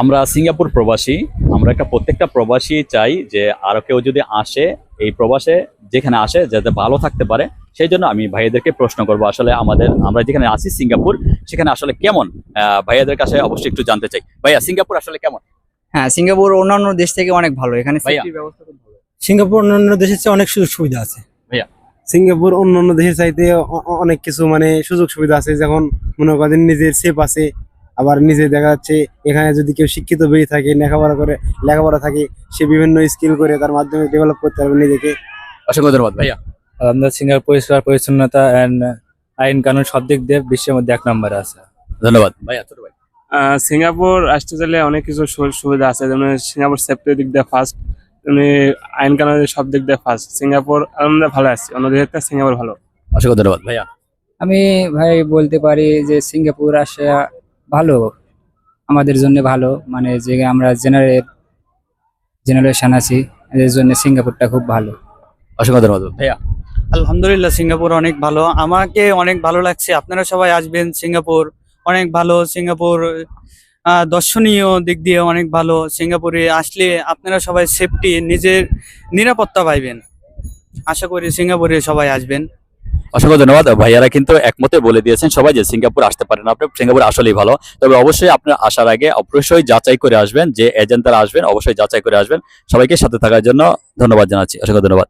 আমরা সিঙ্গাপুর প্রবাসী। আমরা প্রত্যেকটা প্রবাসী চাই যে আরো কেউ যদি আসে এই প্রবাসে, যেখানে আসে যাতে ভালো থাকতে পারে। সেই জন্য আমি ভাইয়াদেরকে প্রশ্ন করবো আসলে আমরা যেখানে আছি সিঙ্গাপুর, সেখানে আসলে কেমন। ভাইয়াদের কাছে অবশ্যই একটু জানতে চাই, ভাইয়া সিঙ্গাপুর আসলে কেমন? হ্যাঁ, সিঙ্গাপুর অন্যান্য দেশ থেকে অনেক ভালো। এখানে ভাইয়া। সেফটি ব্যবস্থা খুব ভালো। সিঙ্গাপুর অন্যান্য দেশের চেয়ে অনেক সুযোগ সুবিধা আছে ভাইয়া। সিঙ্গাপুর অন্যান্য দেশের চাইতে অনেক কিছু মানে সুযোগ সুবিধা আছে, যেমন মনে করেন নিজের সেফ আছে, আবার নিজে দেখা যাচ্ছে এখানে যদি কেউ শিক্ষিত বেরিয়ে থাকে, লেখাপড়া থাকে, সে বিভিন্ন স্কিল করে তার মাধ্যমে ডেভেলপ করতে পারবে নিজেকে। অসংখ্য ধন্যবাদ ভাইয়া। আমাদের সিঙ্গাপুর পরিষ্কার পরিচ্ছন্নতা এন্ড আইন কানুন সব দিক দিয়ে বিশ্বের মধ্যে 1 নম্বরে আছে। ধন্যবাদ ভাইয়া। ছোট ভাই। সিঙ্গাপুর আসতে চাইলে অনেক কিছু সুবিধা আছে, যেমন সিঙ্গাপুর সেফটির দিক দিয়ে ফার্স্ট, তেমনি আইন কানুনের সব দিক দিয়ে ফার্স্ট। সিঙ্গাপুর আমরা ভালো আছি, অন্য দেশের থেকে সিঙ্গাপুর ভালো। অসংখ্য ধন্যবাদ ভাইয়া। আমি ভাই বলতে পারি যে সিঙ্গাপুর আসা ভালো, আমাদের জন্য ভালো। মানে যে আমরা জেনারেশন আছি, এদের জন্য সিঙ্গাপুরটা খুব ভালো। অসংখ্য ধন্যবাদ ভাইয়া। আলহামদুলিল্লাহ, সিঙ্গাপুর অনেক ভালো, আমাকে অনেক ভালো লাগছে। আপনারা সবাই আসবেন, সিঙ্গাপুর অনেক ভালো। সিঙ্গাপুর দর্শনীয় দিক দিয়ে অনেক ভালো। সিঙ্গাপুরে আসলে আপনারা সবাই সেফটি, নিজের নিরাপত্তা পাইবেন। আশা করি সিঙ্গাপুরে সবাই আসবেন। অসংখ্য ধন্যবাদ। ভাইয়ারা কিন্তু একমতে বলে দিয়েছেন সবাই যে সিঙ্গাপুর আসতে পারেন। আপনি সিঙ্গাপুর আসলেই ভালো, তবে অবশ্যই আপনার আসার আগে অবশ্যই যাচাই করে আসবেন, যে এজেন্টরা আসবেন অবশ্যই যাচাই করে আসবেন। সবাইকে সাথে থাকার জন্য ধন্যবাদ জানাচ্ছি। অসংখ্য ধন্যবাদ।